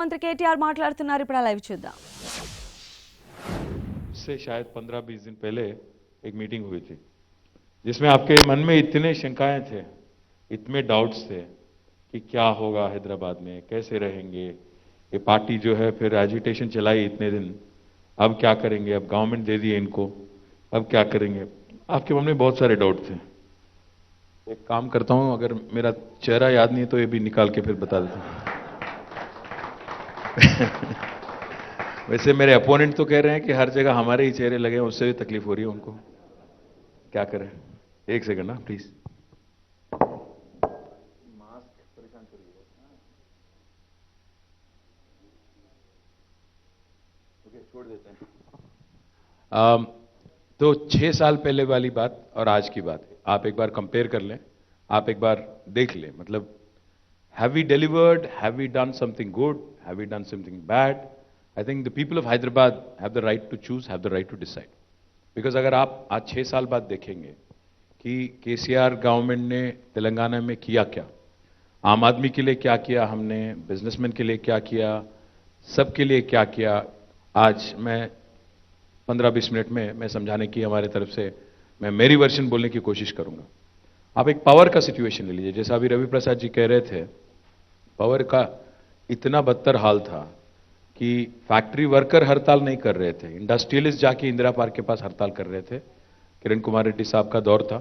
మంత్రి కేటీఆర్ మాట్లాడుతున్నారు. ఇప్పుడు లైవ్ చూద్దాం. इससे शायद 15-20 दिन पहले एक मीटिंग हुई थी जिसमें आपके मन में इतने शंकाएं थे, इतने डाउट्स थे कि क्या होगा हैदराबाद में, कैसे रहेंगे ये पार्टी जो है, फिर एजिटेशन चलाई इतने दिन, अब क्या करेंगे, अब गवर्नमेंट दे दिए इनको, अब क्या करेंगे। आपके मन में बहुत सारे डाउट थे। एक काम करता हूं, अगर मेरा चेहरा याद नहीं है तो ये भी निकाल के फिर बता देता हूं। वैसे मेरे अपोनेंट तो कह रहे हैं कि हर जगह हमारे ही चेहरे लगे हैं, उससे भी तकलीफ हो रही है उनको। क्या करें, एक सेकंड ना प्लीज। मास्क परेशान कर रही है। ओके, छोड़ देते हैं। तो 6 साल पहले वाली बात और आज की बात आप एक बार कंपेयर कर लें, आप एक बार देख लें। मतलब have we delivered, have we done something good, have we done something bad? I think the people of Hyderabad have the right to choose, have the right to decide. Because अगर आप आज 6 साल बाद देखेंगे कि केसीआर गवर्नमेंट ने तेलंगाना में किया क्या, आम आदमी के लिए क्या किया हमने, बिजनेसमैन के लिए क्या किया, सबके लिए क्या किया, आज मैं 15-20 मिनट में मैं समझाने की हमारे तरफ से मैं मेरी वर्जन बोलने की कोशिश करूंगा। आप एक पावर का सिचुएशन ले लीजिए, जैसा अभी रवि प्रसाद जी कह रहे थे, पावर का इतना बदतर हाल था कि फैक्ट्री वर्कर हड़ताल नहीं कर रहे थे, इंडस्ट्रियलिस्ट जाके इंदिरा पार्क के पास हड़ताल कर रहे थे। किरण कुमार रेड्डी साहब का दौर था,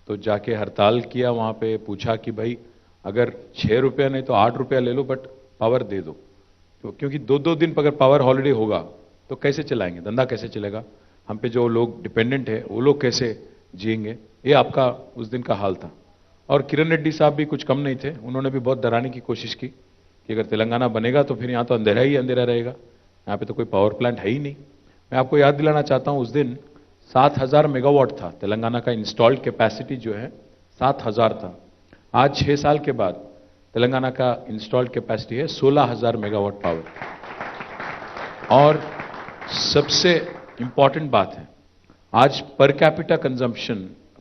तो जाके हड़ताल किया, वहां पे पूछा कि भाई अगर 6 रुपया नहीं तो 8 रुपया ले लो, बट पावर दे दो। तो क्योंकि 2-2 दिन अगर पावर हॉलिडे होगा तो कैसे चलाएंगे, धंधा कैसे चलेगा, हम पे जो लोग डिपेंडेंट है वो लोग कैसे जिएंगे। ये आपका उस दिन का हाल था। और किरण रेड्डी साहब भी कुछ कम नहीं थे, उन्होंने भी बहुत डराने की कोशिश की कि अगर तेलंगाना बनेगा तो फिर यहां तो अंधेरा ही अंधेरा रहेगा, यहां पे तो कोई पावर प्लांट है ही नहीं। मैं आपको याद दिलाना चाहता हूं, उस दिन 7,000 मेगावाट था तेलंगाना का इंस्टॉल्ड कैपेसिटी जो है, 7,000 था। आज 6 साल के बाद तेलंगाना का इंस्टॉल्ड कैपेसिटी है 16,000 मेगावाट पावर। और सबसे इंपॉर्टेंट बात है, आज पर कैपिटा कंजम्पशन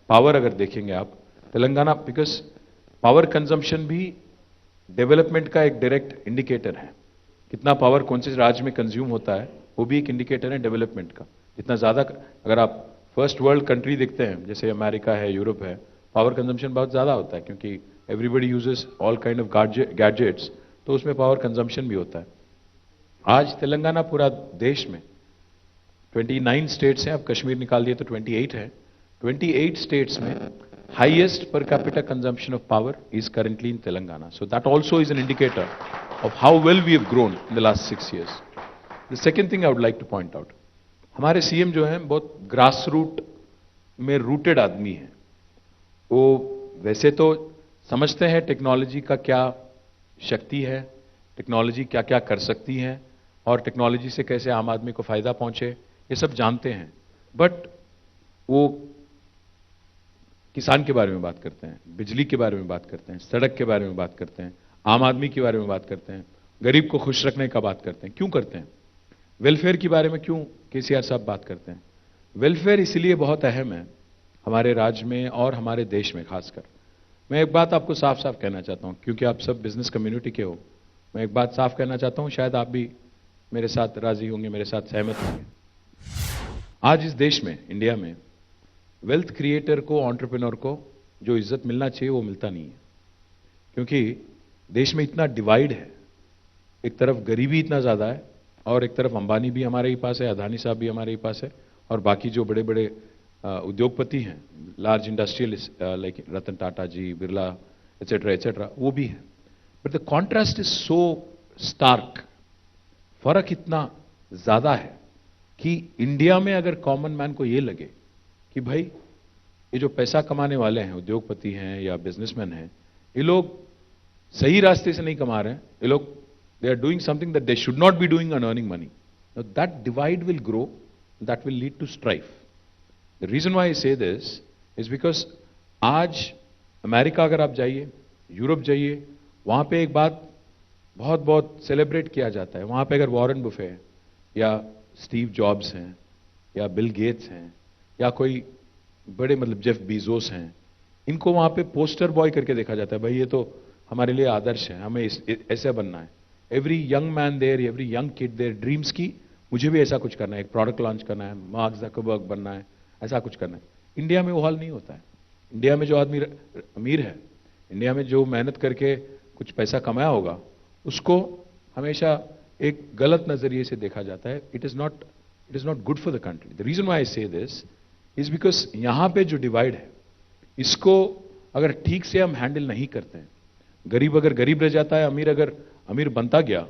पावर अगर देखेंगे आप तेलंगाना, बिकॉज पावर कंजम्पशन भी डेवलपमेंट का एक डायरेक्ट इंडिकेटर है। कितना पावर कौन से राज्य में कंज्यूम होता है वो भी एक इंडिकेटर है डेवलपमेंट का। जितना ज्यादा, अगर आप फर्स्ट वर्ल्ड कंट्री देखते हैं जैसे अमेरिका है, यूरोप है, पावर कंजम्पशन बहुत ज्यादा होता है क्योंकि everybody uses all kind of gadgets, तो उसमें पावर कंजम्पशन भी होता है। आज तेलंगाना पूरा देश में 29 स्टेट्स हैं, अब कश्मीर निकाल दिए तो 28 है, 28 स्टेट्स में highest per capita consumption of power is currently in Telangana. So that also is an indicator of how well we have grown in the last 6 years. The second thing I would like to point out, हमारे CM जो हैं बहुत grass root में rooted आदमी हैं। वो वैसे तो समझते हैं टेक्नोलॉजी का क्या शक्ति है, टेक्नोलॉजी क्या क्या कर सकती है और टेक्नोलॉजी से कैसे आम आदमी को फायदा पहुंचे, ये सब जानते हैं। बट वो किसान के बारे में बात करते हैं, बिजली के बारे में बात करते हैं, सड़क के बारे में बात करते हैं, आम आदमी के बारे में बात करते हैं, गरीब को खुश रखने का बात करते हैं। क्यों करते हैं? वेलफेयर के बारे में क्यों केसीआर साहब बात करते हैं? वेलफेयर इसलिए बहुत अहम है हमारे राज्य में और हमारे देश में खासकर। मैं एक बात आपको साफ साफ कहना चाहता हूं, क्योंकि आप सब बिजनेस कम्युनिटी के हो, मैं एक बात साफ कहना चाहता हूं, शायद आप भी मेरे साथ राजी होंगे, मेरे साथ सहमत होंगे। आज इस देश में, इंडिया में, वेल्थ क्रिएटर को, एंटरप्रेन्योर को जो इज्जत मिलना चाहिए वो मिलता नहीं है। क्योंकि देश में इतना डिवाइड है, एक तरफ गरीबी इतना ज्यादा है और एक तरफ अंबानी भी हमारे ही पास है, अदानी साहब भी हमारे ही पास है, और बाकी जो बड़े बड़े उद्योगपति हैं, large industrialist like Ratan Tata ji, Birla etcetera, वो भी है। But the contrast is so stark, फर्क इतना ज्यादा है कि इंडिया में अगर कॉमन मैन को ये लगे कि भाई ये जो पैसा कमाने वाले हैं, उद्योगपति हैं या बिजनेसमैन हैं, ये लोग सही रास्ते से नहीं कमा रहे हैं, ये लोग they are doing something that they should not be doing and earning money, that divide will grow, that will lead to strife. The reason why I say this is because आज अमेरिका अगर आप जाइए, Europe जाइए, वहां पे एक बात बहुत बहुत सेलिब्रेट किया जाता है। वहां पे अगर वॉरेन बुफे है या स्टीव जॉब्स हैं या बिल गेट्स हैं या कोई बड़े मतलब जेफ बीजोस हैं, इनको वहां पे पोस्टर बॉय करके देखा जाता है, भाई ये तो हमारे लिए आदर्श है, हमें ऐसे बनना है। Every young man there, every young kid there dreams की मुझे भी ऐसा कुछ करना है, एक प्रोडक्ट लॉन्च करना है, मार्क ज़करबर्ग बनना है, ऐसा कुछ करना है। इंडिया में वो हाल नहीं होता है। इंडिया में जो आदमी अमीर है, इंडिया में जो मेहनत करके कुछ पैसा कमाया होगा, उसको हमेशा एक गलत नजरिए से देखा जाता है। It is not good for the country. The reason why I say this is because यहां पे जो डिवाइड है, इसको अगर ठीक से हम हैंडल नहीं करते हैं, गरीब अगर गरीब रह जाता है, अमीर अगर अमीर बनता गया,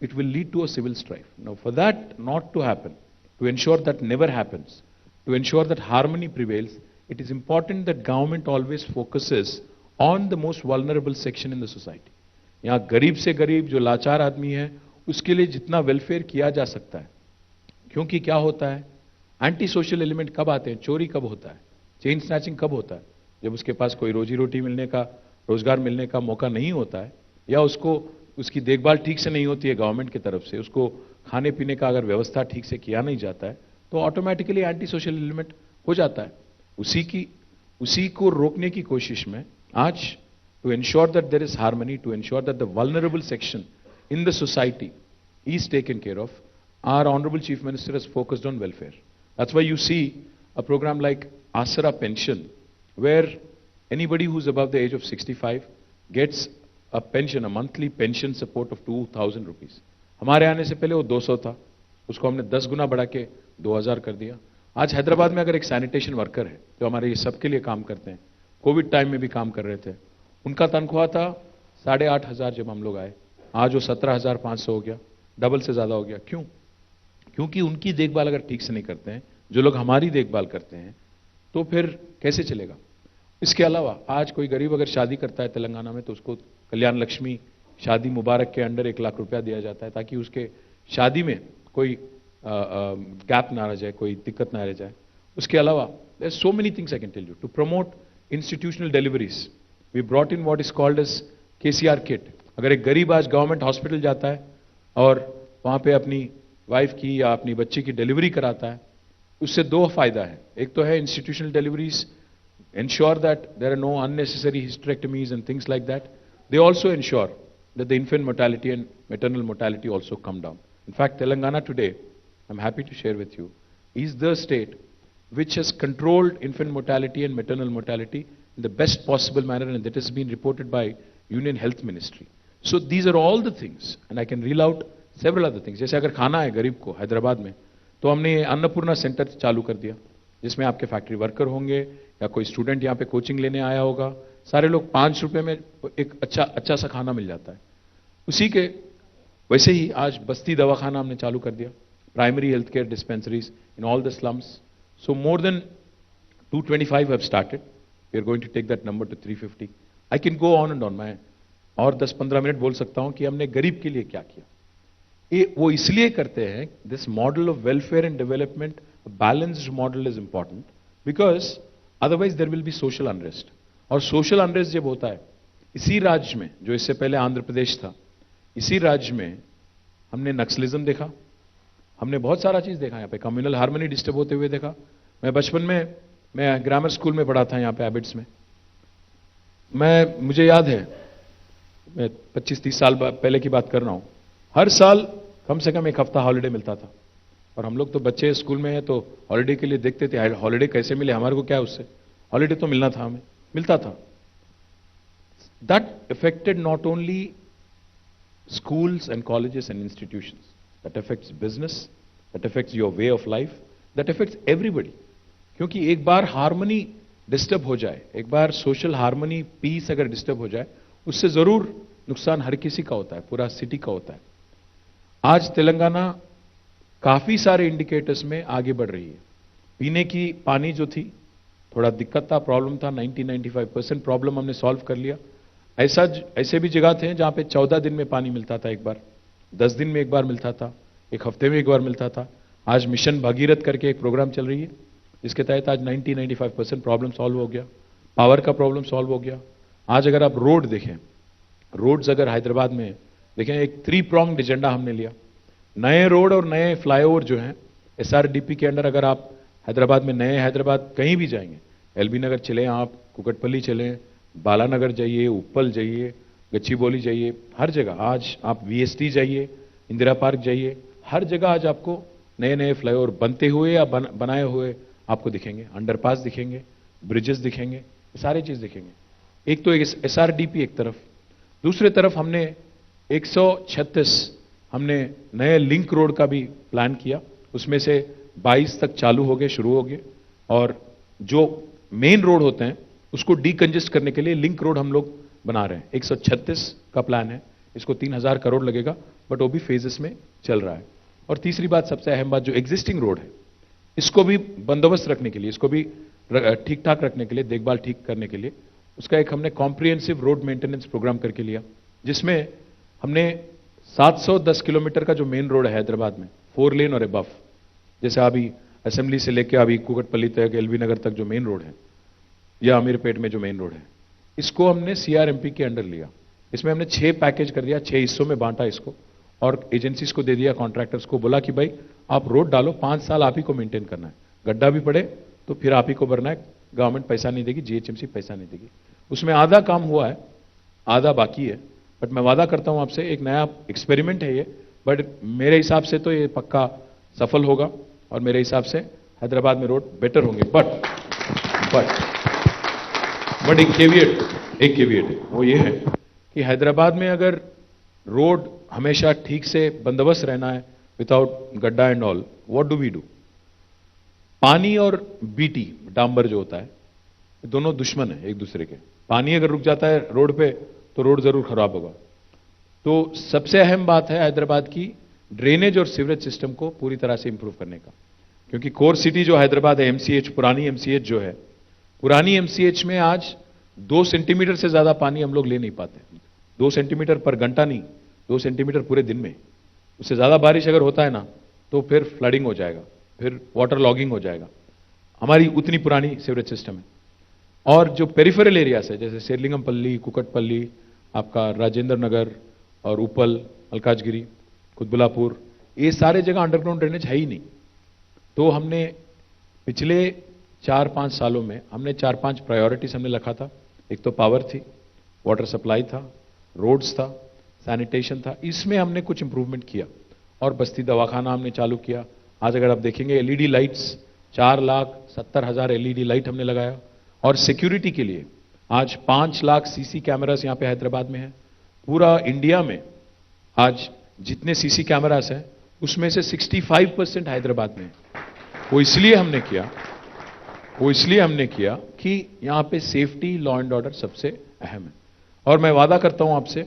it will lead to a civil strife. Now, for that not to happen, to ensure that never happens, to ensure that harmony prevails, it is important that government always focuses on the most vulnerable section in the society. यहाँ गरीब से गरीब जो लाचार आदमी है, उसके लिए जितना वेलफेयर किया जा सकता है, क्योंकि क्या होता है, एंटी सोशल एलिमेंट कब आते हैं, चोरी कब होता है, चेन स्नैचिंग कब होता है, जब उसके पास कोई रोजी रोटी मिलने का, रोजगार मिलने का मौका नहीं होता है, या उसको उसकी देखभाल ठीक से नहीं होती है गवर्नमेंट की तरफ से, उसको खाने पीने का अगर व्यवस्था ठीक से किया नहीं जाता है, तो ऑटोमेटिकली एंटी सोशल एलिमेंट हो जाता है। उसी को रोकने की कोशिश में आज, to ensure that there is harmony, to ensure that the vulnerable section in the society is taken care of, our Honorable Chief Minister has focused on welfare. That's why you see a program like Asara Pension, where anybody who's above the age of 65 gets a pension, a monthly pension support of 2,000 rupees. हमारे आने से पहले वो 200 था, उसको हमने 10 गुना बढ़ा के 2,000 कर दिया। आज हैदराबाद में अगर एक सैनिटेशन वर्कर है, जो हमारे ये सबके लिए काम करते हैं, कोविड टाइम में भी काम कर रहे थे, उनका तनख्वाह था 8,500 जब हम लोग आए, आज वो 17,500 हो गया, डबल से ज्यादा हो गया। क्यों? क्योंकि उनकी देखभाल अगर ठीक से नहीं करते हैं, जो लोग हमारी देखभाल करते हैं, तो फिर कैसे चलेगा? इसके अलावा आज कोई गरीब अगर शादी करता है तेलंगाना में, तो उसको कल्याण लक्ष्मी शादी मुबारक के अंडर 1 लाख रुपया दिया जाता है, ताकि उसके शादी में कोई गैप ना रह जाए, कोई दिक्कत ना रह जाए। उसके अलावा there so many things I can tell you to promote institutional deliveries. We brought in what is called as KCR kit. अगर एक गरीब आज गवर्नमेंट हॉस्पिटल जाता है और वहां पे अपनी वाइफ की या अपनी बच्ची की डिलीवरी कराता है, उससे 2 फायदा है। एक तो है institutional deliveries ensure that there are no unnecessary hysterectomies and things like that. They also ensure that the infant mortality and maternal mortality also come down. In fact, Telangana today, I'm happy to share with you, is the state which has controlled infant mortality and maternal mortality in the best possible manner, and that has been reported by Union Health Ministry. So these are all the things, and I can reel out several other things. जैसे अगर खाना है गरीब को हैदराबाद में, तो हमने Annapurna centre चालू कर दिया, जिसमें आपके फैक्ट्री वर्कर होंगे या कोई स्टूडेंट यहाँ पे कोचिंग लेने आया होगा, सारे लोग 5 रुपए में एक अच्छा सा खाना मिल जाता है। उसी के वैसे ही आज बस्ती दवाखाना हमने चालू कर दिया, primary health care dispensaries in all the slums. So more than 225 have started, we are going to take that number to 350। I can go on and on, मैं और 10-15 मिनट बोल सकता हूं कि हमने गरीब के लिए क्या किया। ये वो इसलिए करते हैं, this model of welfare and development, balanced model is important, because otherwise there will be social unrest. और सोशल अनरेस्ट जब होता है, इसी राज्य में, जो इससे पहले आंध्र प्रदेश था, इसी राज्य में हमने नक्सलिज्म देखा, हमने बहुत सारा चीज देखा, यहाँ पे कम्युनल हार्मनी डिस्टर्ब होते हुए देखा। मैं बचपन में, मैं ग्रामर स्कूल में पढ़ा था यहाँ पे एबिट्स में, मुझे याद है, मैं 25-30 साल पहले की बात कर रहा हूं, हर साल कम से कम 1 हफ्ता हॉलिडे मिलता था। और हम लोग तो बच्चे स्कूल में हैं, तो हॉलिडे के लिए देखते थे, हॉलिडे कैसे मिले, हमारे को क्या उससे, हॉलिडे तो मिलना था, हमें मिलता था। That affected not only schools and colleges and institutions, that affects business, that affects your way of life, that affects everybody. क्योंकि एक बार हार्मनी डिस्टर्ब हो जाए, एक बार सोशल हार्मनी, पीस अगर डिस्टर्ब हो जाए, उससे जरूर नुकसान हर किसी का होता है, पूरा सिटी का होता है। आज तेलंगाना काफी सारे इंडिकेटर्स में आगे बढ़ रही है। पीने की पानी जो थी, थोड़ा दिक्कत था, प्रॉब्लम था, 90-95% प्रॉब्लम हमने सॉल्व कर लिया। ऐसे भी जगह थे जहां पे 14 दिन में पानी मिलता था, एक बार 10 दिन में एक बार मिलता था, 1 हफ्ते में एक बार मिलता था। आज मिशन भगीरथ करके एक प्रोग्राम चल रही है, जिसके तहत आज 90-95% प्रॉब्लम सॉल्व हो गया, पावर का प्रॉब्लम सॉल्व हो गया। आज अगर आप रोड देखें, रोड्स अगर हैदराबाद में देखें, एक 3 pronged एजेंडा हमने लिया। नए रोड और नए फ्लाईओवर जो हैं, SRDP के अंडर अगर आप हैदराबाद में, नए हैदराबाद कहीं भी जाएंगे, LB नगर चलें आप, कुकटपल्ली चलें, बालानगर जाइए, उप्पल जाइए, गच्चीबौली जाइए, हर जगह आज आप वीएसटी जाइए, इंदिरा पार्क जाइए, हर जगह आज आपको नए नए फ्लाईओवर बनते हुए या बनाए हुए आपको दिखेंगे, अंडरपास दिखेंगे, ब्रिजेस दिखेंगे, सारी चीज दिखेंगे। एक तो एसआरडीपी एक तरफ, दूसरे तरफ हमने 136 हमने नए लिंक रोड का भी प्लान किया, उसमें से 22 तक चालू हो गए, शुरू हो गए, और जो मेन रोड होते हैं उसको डीकंजेस्ट करने के लिए लिंक रोड हम लोग बना रहे हैं। 136 का प्लान है, इसको 3000 करोड़ लगेगा, बट वो भी फेजेस में चल रहा है। और तीसरी बात, सबसे अहम बात, जो एग्जिस्टिंग रोड है इसको भी बंदोबस्त रखने के लिए, इसको भी ठीक ठाक रखने के लिए, देखभाल ठीक करने के लिए, उसका एक हमने कॉम्प्रिहेंसिव रोड मेंटेनेंस प्रोग्राम करके लिया, जिसमें हमने 710 किलोमीटर का जो मेन रोड है हैदराबाद में, 4 लेन और अबव, जैसे अभी असेंबली से लेकर अभी कुकटपल्ली तक, एलबी नगर तक जो मेन रोड है, या अमीरपेट में जो मेन रोड है, इसको हमने सीआरएमपी के अंडर लिया। इसमें हमने 6 पैकेज कर दिया, 6 हिस्सों में बांटा इसको, और एजेंसीज को दे दिया, कॉन्ट्रैक्टर्स को बोला कि भाई आप रोड डालो, 5 साल आप ही को मेंटेन करना है, गड्ढा भी पड़े तो फिर आप ही को भरना है, गवर्नमेंट पैसा नहीं देगी, जीएचएमसी पैसा नहीं देगी। उसमें आधा काम हुआ है, आधा बाकी है, बट मैं वादा करता हूं आपसे, एक नया एक्सपेरिमेंट है ये, बट मेरे हिसाब से तो ये पक्का सफल होगा, और मेरे हिसाब से हैदराबाद में रोड बेटर होंगे। बट एक केविएट है, वो ये है कि हैदराबाद में अगर रोड हमेशा ठीक से बंदोबस्त रहना है, विदाउट गड्ढा and all, what do we do? पानी और बीटी, डांबर जो होता है, दोनों दुश्मन है एक दूसरे के। पानी अगर रुक जाता है रोड पे तो रोड जरूर खराब होगा। तो सबसे अहम बात है हैदराबाद की ड्रेनेज और सीवरेज सिस्टम को पूरी तरह से इंप्रूव करने का, क्योंकि कोर सिटी जो हैदराबाद है, एमसीएच, पुरानी एमसीएच जो है, पुरानी एमसीएच में आज 2 सेंटीमीटर से ज्यादा पानी हम लोग ले नहीं पाते। 2 सेंटीमीटर पर घंटा नहीं, 2 सेंटीमीटर पूरे दिन में। उससे ज्यादा बारिश अगर होता है ना तो फिर फ्लडिंग हो जाएगा, फिर वाटर लॉगिंग हो जाएगा। हमारी उतनी पुरानी सीवरेज सिस्टम है। और जो पेरिफेरल एरियाज है, जैसे शेरलिंगमपल्ली, कुकटपल्ली, आपका राजेंद्र नगर और उपल, मलकाजगिरी, कुतबुलापुर, ये सारे जगह अंडरग्राउंड ड्रेनेज है ही नहीं। तो हमने पिछले 4-5 सालों में हमने 4-5 प्रायोरिटीज हमने रखा था। एक तो पावर थी, वाटर सप्लाई था, रोड्स था, सैनिटेशन था, इसमें हमने कुछ इंप्रूवमेंट किया। और बस्ती दवाखाना हमने चालू किया। आज अगर आप देखेंगे एलईडी लाइट्स, 4,70,000 एलईडी लाइट हमने लगाया। और सिक्योरिटी के लिए आज 5 लाख सीसी कैमरास यहां पे हैदराबाद में है। पूरा इंडिया में आज जितने सीसी कैमरास हैं उसमें से 65% हैदराबाद में है। वो इसलिए हमने किया कि यहां पे सेफ्टी, लॉ एंड ऑर्डर सबसे अहम है। और मैं वादा करता हूं आपसे,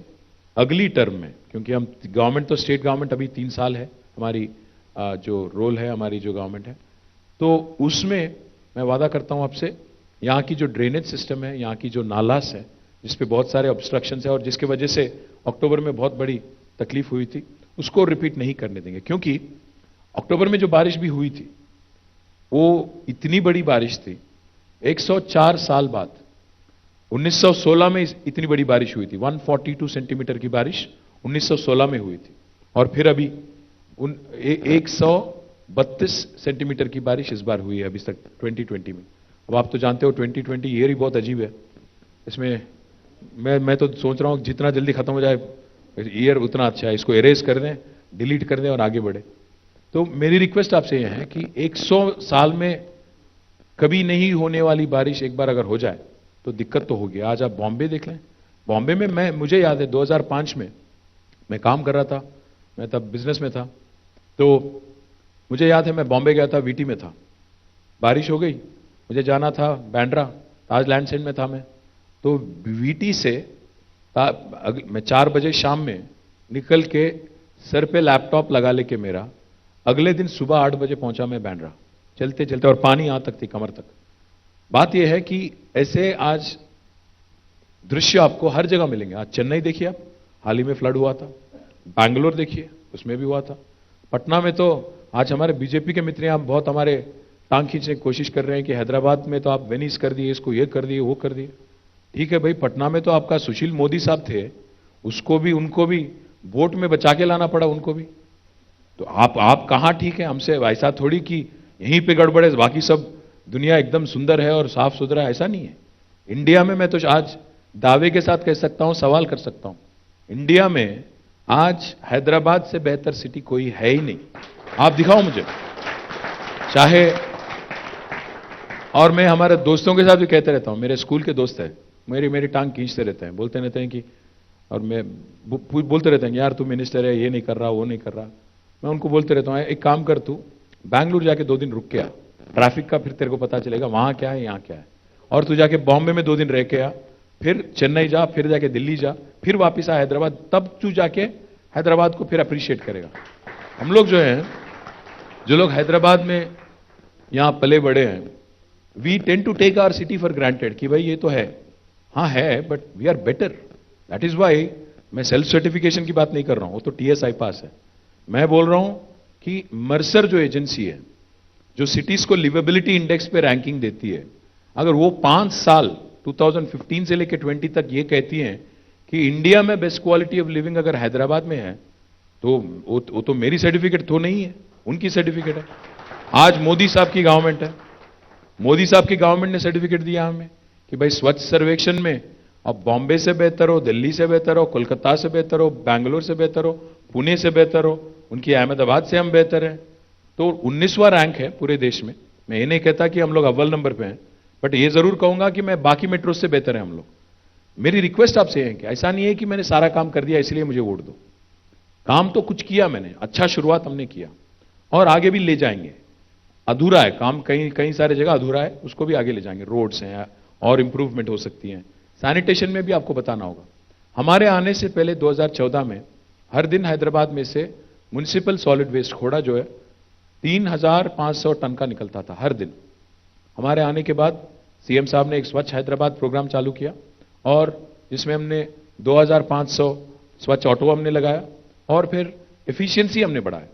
अगली टर्म में, क्योंकि हम गवर्नमेंट तो स्टेट गवर्नमेंट अभी 3 साल है हमारी, जो रोल है हमारी जो गवर्नमेंट है, तो उसमें मैं वादा करता हूं आपसे, यहां की जो ड्रेनेज सिस्टम है, यहां की जो नालास है, जिसपे बहुत सारे ऑब्स्ट्रक्शंस है और जिसके वजह से अक्टूबर में बहुत बड़ी तकलीफ हुई थी, उसको रिपीट नहीं करने देंगे। क्योंकि अक्टूबर में जो बारिश भी हुई थी वो इतनी बड़ी बारिश थी, 104 साल बाद 1916 में इतनी बड़ी बारिश हुई थी। 142 सेंटीमीटर की बारिश 1916 में हुई थी, और फिर अभी 132 सेंटीमीटर की बारिश इस बार हुई है अभी तक 2020 में। अब आप तो जानते हो 2020 ईयर ही बहुत अजीब है। इसमें मैं तो सोच रहा हूं जितना जल्दी खत्म हो जाए ईयर उतना अच्छा है। इसको इरेज कर दें, डिलीट कर दें और आगे बढ़े। तो मेरी रिक्वेस्ट आपसे यह है कि 100 साल में कभी नहीं होने वाली बारिश एक बार अगर हो जाए तो दिक्कत तो होगी। आज आप बॉम्बे देख लें, बॉम्बे में मुझे याद है 2005 में मैं काम कर रहा था, मैं तब बिजनेस में था, तो मुझे याद है मैं बॉम्बे गया था, वीटी में था, बारिश हो गई, मुझे जाना था बैंड्रा, ताज लैंड सेंड में था मैं, तो वीटी से मैं 4 बजे शाम में निकल के सर पे लैपटॉप लगा लेके मेरा अगले दिन सुबह 8 बजे पहुंचा मैं बैंड्रा, चलते चलते, और पानी यहां तक थी, कमर तक। बात यह है कि ऐसे आज दृश्य आपको हर जगह मिलेंगे। आज चेन्नई देखिए, आप हाल ही में फ्लड हुआ था, बैंगलोर देखिए उसमें भी हुआ था, पटना में तो आज हमारे बीजेपी के मित्र यहां बहुत हमारे टांग खींचने की कोशिश कर रहे हैं कि हैदराबाद में तो आप वेनिस कर दिए, इसको ये कर दिए, वो कर दिए। ठीक है भाई, पटना में तो आपका सुशील मोदी साहब थे, उसको भी, उनको भी वोट में बचा के लाना पड़ा उनको भी। तो आप कहां ठीक है? हमसे ऐसा थोड़ी कि यहीं पे गड़बड़ है, बाकी सब दुनिया एकदम सुंदर है और साफ सुथरा है, ऐसा नहीं है। इंडिया में मैं तो आज दावे के साथ कह सकता हूं, सवाल कर सकता हूं, इंडिया में आज हैदराबाद से बेहतर सिटी कोई है ही नहीं। आप दिखाओ मुझे, चाहे, और मैं हमारे दोस्तों के साथ भी कहते रहता हूं, मेरे स्कूल के दोस्त हैं, मेरी मेरी टांग खींचते रहते हैं, बोलते रहते हैं कि, और मैं बोलते रहते हैं कि यार तू मिनिस्टर है, ये नहीं कर रहा, वो नहीं कर रहा। मैं उनको बोलते रहता हूं, एक काम कर, तू बैंगलोर जाके 2 दिन रुक के आ, ट्रैफिक का फिर तेरे को पता चलेगा वहां क्या है, यहां क्या है। और तू जाके बॉम्बे में 2 दिन रह के आ, फिर चेन्नई जा, फिर जाके दिल्ली जा, फिर वापिस आ हैदराबाद, तब तू जाके हैदराबाद को फिर अप्रिशिएट करेगा। हम लोग जो हैं, जो लोग हैदराबाद में यहां पले बड़े हैं, we tend to take our city for granted कि भाई ये तो है, हाँ है, but we are better. That is why मैं सेल्फ सर्टिफिकेशन की बात नहीं कर रहा हूं, वो तो टीएसआई पास है। मैं बोल रहा हूं कि मर्सर जो एजेंसी है, जो सिटीज को लिवेबिलिटी इंडेक्स पे रैंकिंग देती है, अगर वो 5 साल 2015 से लेकर 20 तक ये कहती है कि इंडिया में बेस्ट क्वालिटी ऑफ लिविंग अगर हैदराबाद में है, तो वो तो मेरी सर्टिफिकेट तो नहीं है, उनकी सर्टिफिकेट है। आज मोदी साहब की गवर्नमेंट है, मोदी साहब की गवर्नमेंट ने सर्टिफिकेट दिया हमें कि भाई स्वच्छ सर्वेक्षण में अब बॉम्बे से बेहतर हो, दिल्ली से बेहतर हो, कोलकाता से बेहतर हो, बैंगलोर से बेहतर हो, पुणे से बेहतर हो, उनकी अहमदाबाद से हम बेहतर हैं। तो 19वां रैंक है पूरे देश में। मैं ये नहीं कहता कि हम लोग अव्वल नंबर पे हैं, बट ये जरूर कहूंगा कि मैं बाकी मेट्रो से बेहतर है हम लोग। मेरी रिक्वेस्ट आपसे है कि ऐसा नहीं है कि मैंने सारा काम कर दिया इसलिए मुझे वोट दो। काम तो कुछ किया मैंने, अच्छा शुरुआत हमने किया और आगे भी ले जाएंगे। अधूरा है काम, कहीं कहीं सारे जगह अधूरा है, उसको भी आगे ले जाएंगे। रोड्स हैं और इंप्रूवमेंट हो सकती हैं, सैनिटेशन में भी आपको बताना होगा। हमारे आने से पहले 2014 में हर दिन हैदराबाद में से म्युनिसिपल सॉलिड वेस्ट खोड़ा जो है 3500 टन का निकलता था हर दिन। हमारे आने के बाद सीएम साहब ने एक स्वच्छ हैदराबाद प्रोग्राम चालू किया और जिसमें हमने 2500 स्वच्छ ऑटो हमने लगाया और फिर एफिशिएंसी हमने बढ़ाया।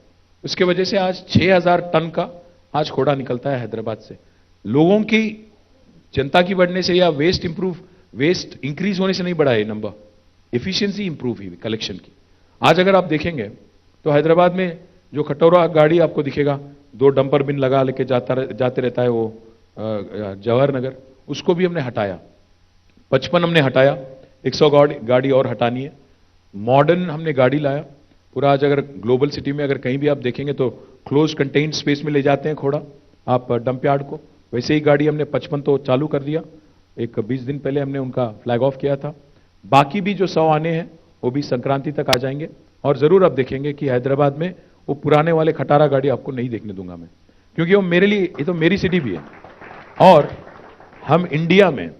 उसके वजह से आज 6000 टन का आज खोड़ा निकलता है हैदराबाद से। लोगों की, जनता की बढ़ने से या वेस्ट इंक्रीज होने से नहीं बढ़ा ये नंबर, एफिशिएंसी इंप्रूव हुई कलेक्शन की। आज अगर आप देखेंगे तो हैदराबाद में जो खटोरा गाड़ी आपको दिखेगा, 2 डंपर बिन लगा लेके जाते रहता है वो जवाहर नगर, उसको भी हमने हटाया। 55 हमने हटाया, 100 गाड़ी और हटानी है। मॉडर्न हमने गाड़ी लाया पूरा। आज अगर ग्लोबल सिटी में अगर कहीं भी आप देखेंगे तो क्लोज कंटेन्ड स्पेस में ले जाते हैं खोड़ा आप डंप यार्ड को, वैसे ही गाड़ी हमने 55 तो चालू कर दिया। एक 20 दिन पहले हमने उनका फ्लैग ऑफ किया था। बाकी भी जो 100 आने हैं वो भी संक्रांति तक आ जाएंगे और जरूर आप देखेंगे कि हैदराबाद में वो पुराने वाले खटारा गाड़ी आपको नहीं देखने दूंगा मैं, क्योंकि वो मेरे लिए, ये तो मेरी सिटी भी है। और हम इंडिया में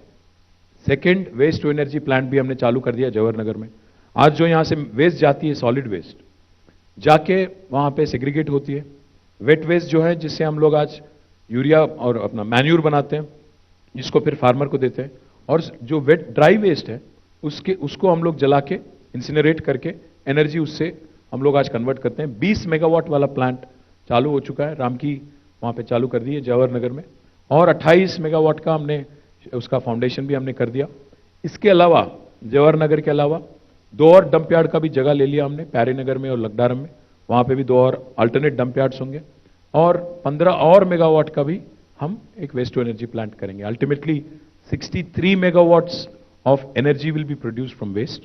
second waste to energy plant भी हमने चालू कर दिया जवाहर नगर में। आज जो यहां से वेस्ट जाती है सॉलिड वेस्ट, जाके वहां पे सेग्रीगेट होती है। वेट वेस्ट जो है जिससे हम लोग आज यूरिया और अपना मैन्यूर बनाते हैं, जिसको फिर फार्मर को देते हैं। और जो वेट ड्राई वेस्ट है उसको हम लोग जला के इंसिनरेट करके एनर्जी उससे हम लोग आज कन्वर्ट करते हैं। 20 मेगावाट वाला प्लांट चालू हो चुका है, रामकी वहां पे चालू कर दी है जवाहर नगर में, और 28 मेगावाट का हमने उसका फाउंडेशन भी हमने कर दिया। इसके अलावा जवाहर नगर के अलावा 2 और डंप यार्ड का भी जगह ले लिया हमने, प्यारेनगर में और लकडारम में। वहां पे भी 2 और अल्टरनेट डंप यार्ड्स होंगे और 15 और मेगावाट का भी हम एक वेस्ट टू एनर्जी प्लांट करेंगे। Ultimately 63 megawatts of energy will be produced from waste,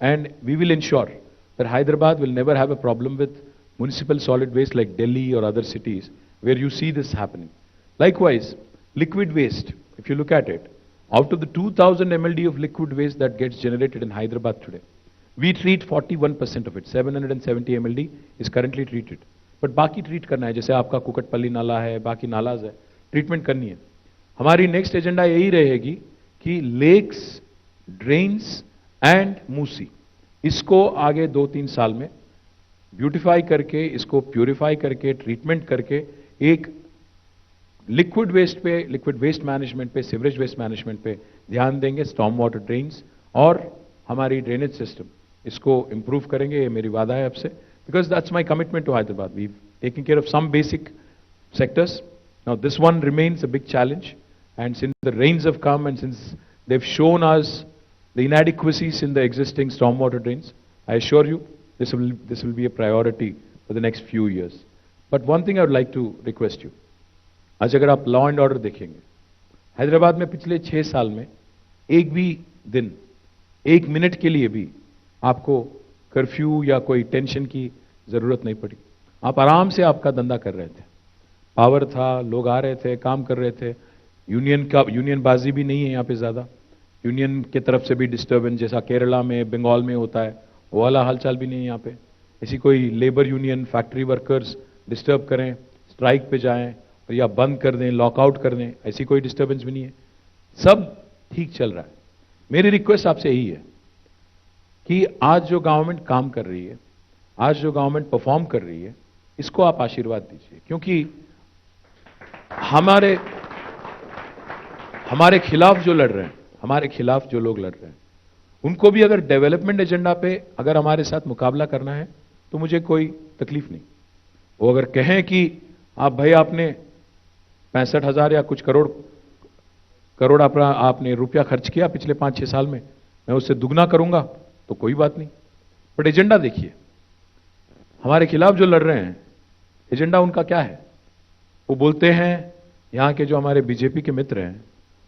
and we will ensure that Hyderabad will never have a problem with municipal solid waste like Delhi or other cities where you see this happening. Likewise, liquid waste, if you look at it, out of the 2000 MLD of liquid waste that gets generated in Hyderabad today, we treat 41% of it. 770 MLD is currently treated. But बाकी treat करना है, जैसे आपका कुकटपल्ली नाला है, बाकी नालाज है, treatment करनी है। हमारी नेक्स्ट एजेंडा यही रहेगी कि लेक्स, ड्रेन्स एंड मूसी, इसको आगे 2-3 साल में ब्यूटिफाई करके, इसको प्यूरिफाई करके, ट्रीटमेंट करके एक लिक्विड वेस्ट मैनेजमेंट पे, सीवरेज वेस्ट मैनेजमेंट पे ध्यान देंगे। स्टॉर्म वाटर ड्रेन्स और हमारी ड्रेनेज सिस्टम, इसको इंप्रूव करेंगे, ये मेरी वादा है आपसे, because that's my commitment to Hyderabad. We've taken care of some basic sectors. Now this one remains a big challenge, and since the rains have come and since they've shown us the inadequacies in the existing stormwater drains, I assure you this will be a priority for the next few years. But one thing I would like to request you, आज अगर आप law and order देखेंगे, हैदराबाद में पिछले 6 साल में एक भी दिन एक मिनट के लिए भी आपको कर्फ्यू या कोई टेंशन की जरूरत नहीं पड़ी। आप आराम से आपका धंधा कर रहे थे, पावर था, लोग आ रहे थे, काम कर रहे थे। यूनियन बाजी भी नहीं है यहाँ पे ज्यादा, यूनियन के तरफ से भी डिस्टर्बेंस जैसा केरला में, बंगाल में होता है, वो वाला हालचाल भी नहीं है यहाँ पे। ऐसी कोई labour union, factory workers disturb करें, स्ट्राइक पे जाएं और या बंद कर दें, लॉकआउट कर दें, ऐसी कोई डिस्टर्बेंस भी नहीं है। सब ठीक चल रहा है। मेरी रिक्वेस्ट आपसे यही है कि आज जो गवर्नमेंट काम कर रही है, आज जो गवर्नमेंट परफॉर्म कर रही है, इसको आप आशीर्वाद दीजिए, क्योंकि हमारे खिलाफ जो लड़ रहे हैं, हमारे खिलाफ जो लोग लड़ रहे हैं, उनको भी अगर डेवलपमेंट एजेंडा पे अगर हमारे साथ मुकाबला करना है तो मुझे कोई तकलीफ नहीं। वो अगर कहें कि आप भाई आपने 65,000 या कुछ करोड़ आपने रुपया खर्च किया पिछले 5-6 साल में, मैं उससे दुगना करूंगा तो कोई बात नहीं। बट एजेंडा देखिए, हमारे खिलाफ जो लड़ रहे हैं, एजेंडा उनका क्या है? वो बोलते हैं, यहां के जो हमारे बीजेपी के मित्र हैं,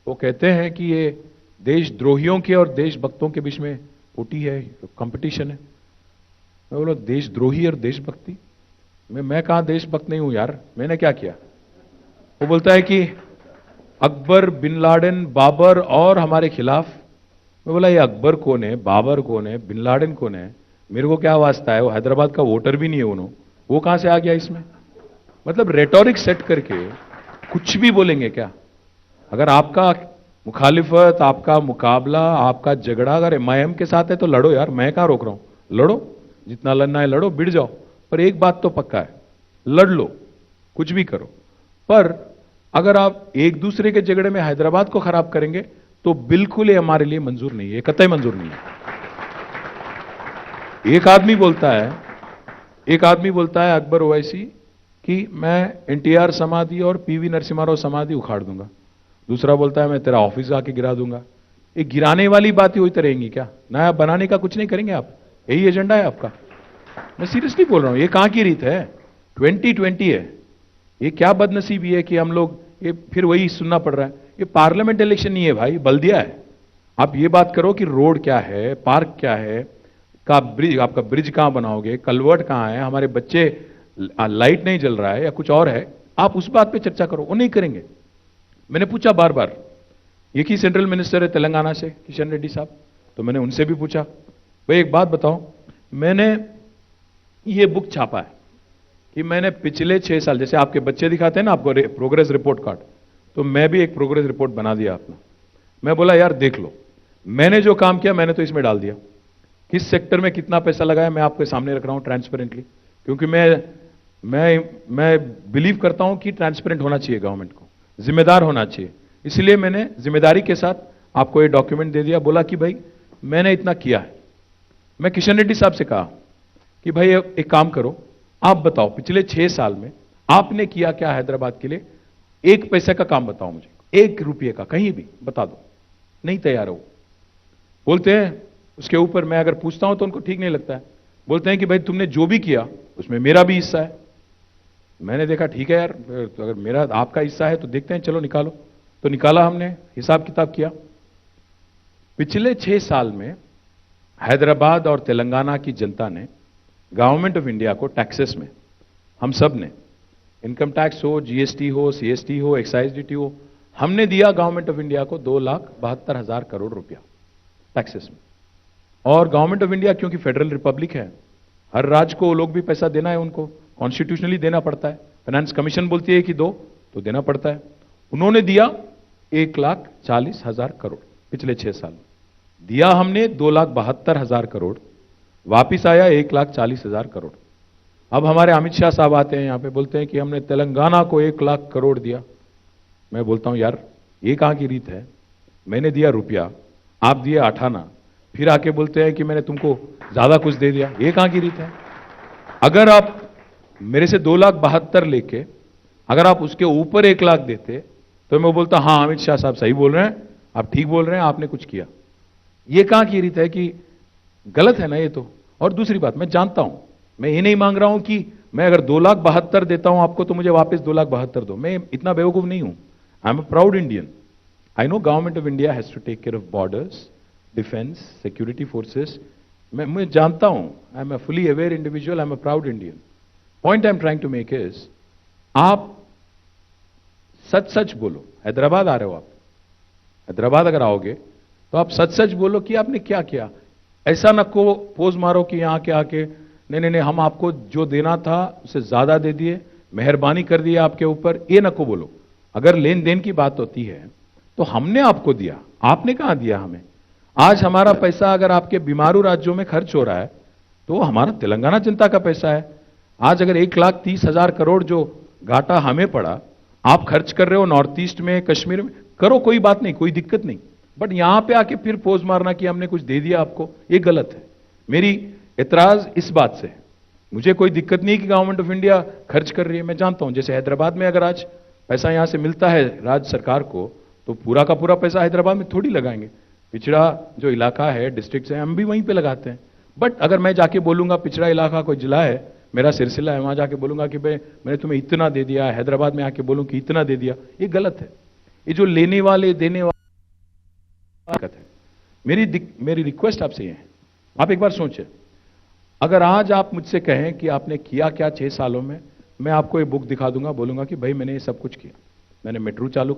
वो कहते हैं कि ये देशद्रोहियों के और देशभक्तों के बीच में पोटी है, कंपटीशन है। मैं बोला देशद्रोही और देशभक्ति? मैं कहां देशभक्त नहीं हूं यार, मैंने क्या किया? वो बोलता है कि अकबर, बिन लादेन, बाबर और हमारे खिलाफ। मैं बोला ये अकबर कौन है, बाबर कौन है, बिन लादेन कौन है? मेरे को क्या वास्ता है? वो हैदराबाद का वोटर भी नहीं है उन्होंने, वो कहां से आ गया इसमें? मतलब रेटोरिक सेट करके कुछ भी बोलेंगे क्या? अगर आपका मुखालिफत, आपका मुकाबला, आपका झगड़ा अगर एमआईएम के साथ है तो लड़ो यार, मैं कहां रोक रहा हूं? लड़ो, जितना लड़ना है लड़ो, भिड़ जाओ। पर एक बात तो पक्का है, लड़ लो, कुछ भी करो, पर अगर आप एक दूसरे के झगड़े में हैदराबाद को खराब करेंगे तो बिल्कुल ये हमारे लिए मंजूर नहीं है, कतई मंजूर नहीं है। एक आदमी बोलता है अकबर ओवैसी कि मैं एनटीआर समाधि और पीवी नरसिम्हा राव समाधि उखाड़ दूंगा। दूसरा बोलता है मैं तेरा ऑफिस आके गिरा दूंगा। ये गिराने वाली बातें होती रहेंगी क्या? नया बनाने का कुछ नहीं करेंगे आप? यही एजेंडा है आपका? मैं सीरियसली बोल रहा हूं, ये कहां की रीत है? 2020 है, ये क्या बदनसीबी है कि हम लोग ये फिर वही सुनना पड़ रहा है। ये पार्लियामेंट इलेक्शन नहीं है भाई, बल्दिया है। आप ये बात करो कि रोड क्या है, पार्क क्या है, का ब्रिज, आपका ब्रिज कहां बनाओगे, कलवर्ट कहां है, हमारे बच्चे लाइट नहीं जल रहा है या कुछ और है, आप उस बात पे चर्चा करो। वो नहीं करेंगे। मैंने पूछा बार बार, एक ही सेंट्रल मिनिस्टर है तेलंगाना से, किशन रेड्डी साहब, तो मैंने उनसे भी पूछा भाई एक बात बताओ, मैंने ये बुक छापा है कि मैंने पिछले 6 साल, जैसे आपके बच्चे दिखाते हैं ना आपको प्रोग्रेस रिपोर्ट कार्ड, तो मैं भी एक प्रोग्रेस रिपोर्ट बना दिया अपना। मैं बोला यार देख लो, मैंने जो काम किया मैंने तो इसमें डाल दिया, किस सेक्टर में कितना पैसा लगाया मैं आपके सामने रख रहा हूं ट्रांसपेरेंटली, क्योंकि मैं बिलीव करता हूं कि ट्रांसपेरेंट होना चाहिए, गवर्नमेंट को जिम्मेदार होना चाहिए। इसलिए मैंने जिम्मेदारी के साथ आपको ये डॉक्यूमेंट दे दिया, बोला कि भाई मैंने इतना किया है। मैं किशन रेड्डी साहब से कहा कि भाई एक काम करो, आप बताओ पिछले 6 साल में आपने किया क्या हैदराबाद के लिए, 1 पैसे का काम बताओ मुझे, 1 रुपये का कहीं भी बता दो। नहीं तैयार हो। बोलते हैं, उसके ऊपर मैं अगर पूछता हूं तो उनको ठीक नहीं लगता है, बोलते हैं कि भाई तुमने जो भी किया उसमें मेरा भी हिस्सा है। मैंने देखा ठीक है यार, तो अगर मेरा आपका हिस्सा है तो देखते हैं, चलो निकालो। तो निकाला, हमने हिसाब किताब किया। पिछले 6 साल में हैदराबाद और तेलंगाना की जनता ने गवर्नमेंट ऑफ इंडिया को टैक्सेस में, हम सब ने, इनकम टैक्स हो, जीएसटी हो, सीएसटी हो, एक्साइज ड्यूटी हो, हमने दिया गवर्नमेंट ऑफ इंडिया को 2,72,000 करोड़ रुपया टैक्सेस में। और गवर्नमेंट ऑफ इंडिया क्योंकि फेडरल रिपब्लिक है, हर राज्य को वो लोग भी पैसा देना है, उनको कॉन्स्टिट्यूशनली देना पड़ता है। फाइनेंस कमीशन बोलती है कि दो, तो देना पड़ता है। उन्होंने दिया 1,40,000 करोड़ पिछले 6 साल में। दिया हमने 2,72,000 करोड़, वापिस आया 1,40,000 करोड़। अब हमारे अमित शाह साहब आते हैं यहां पे, बोलते हैं कि हमने तेलंगाना को 1,00,000 करोड़ दिया। मैं बोलता हूं यार ये कहां की रीत है? मैंने दिया रुपया, आप दिए 58, फिर आके बोलते हैं कि मैंने तुमको ज्यादा कुछ दे दिया। ये कहां की रीत है? अगर आप मेरे से 2,72,000 लेके अगर आप उसके ऊपर 1,00,000 देते तो मैं बोलता हां अमित शाह साहब सही बोल रहे हैं, आप ठीक बोल रहे हैं, आपने कुछ किया। ये कहां की रीत है? कि गलत है ना ये तो। और दूसरी बात, मैं जानता हूं, मैं ये नहीं मांग रहा हूं कि मैं अगर 2,72,000 देता हूं आपको तो मुझे वापस 2,72,000 दो। मैं इतना बेवकूफ नहीं हूं। I am a proud Indian. I know government of India has to take care of borders, defence, security forces, मैं जानता हूं, I am a fully aware individual, I am a proud Indian. Point I am trying to make is, आप सच सच बोलो. हैदराबाद आ रहे हो आप, हैदराबाद अगर आओगे तो आप सच सच बोलो कि आपने क्या किया. ऐसा न को पोज मारो कि यहां के आके नहीं नहीं नहीं हम आपको जो देना था उससे ज्यादा दे दिए, मेहरबानी कर दिया आपके ऊपर, ये न को बोलो. अगर लेन देन की बात होती है तो हमने आपको दिया, आपने कहां दिया हमें. आज हमारा पैसा अगर आपके बीमारू राज्यों में खर्च हो रहा है तो वो हमारा तेलंगाना जनता का पैसा है. आज अगर 1,30,000 करोड़ जो घाटा हमें पड़ा, आप खर्च कर रहे हो नॉर्थ ईस्ट में, कश्मीर में, करो, कोई बात नहीं, कोई दिक्कत नहीं. बट यहां पे आके फिर पोज मारना कि हमने कुछ दे दिया आपको, ये गलत है. मेरी एतराज इस बात से है. मुझे कोई दिक्कत नहीं कि गवर्नमेंट ऑफ इंडिया खर्च कर रही है. मैं जानता हूं जैसे हैदराबाद में अगर आज पैसा यहां से मिलता है राज्य सरकार को तो पूरा का पूरा पैसा हैदराबाद में थोड़ी लगाएंगे. पिछड़ा जो इलाका है, डिस्ट्रिक्ट है, हम भी वहीं पे लगाते हैं. बट अगर मैं जाके बोलूंगा पिछड़ा इलाका कोई जिला है, मेरा सिलसिला है, वहां जाके बोलूंगा कि भाई मैंने तुम्हें इतना दे दिया, हैदराबाद में आके बोलूं कि इतना दे दिया, ये गलत है. ये जो लेने वाले देने वाले है. मेरी रिक्वेस्ट आपसे ये है, आप एक बार सोचें. अगर आज आप मुझसे कहें कि आपने किया क्या 6 सालों में, मैं आपको ये बुक दिखा दूंगा, बोलूंगा कि भाई मैंने ये सब कुछ किया. मैंने मेट्रो चालू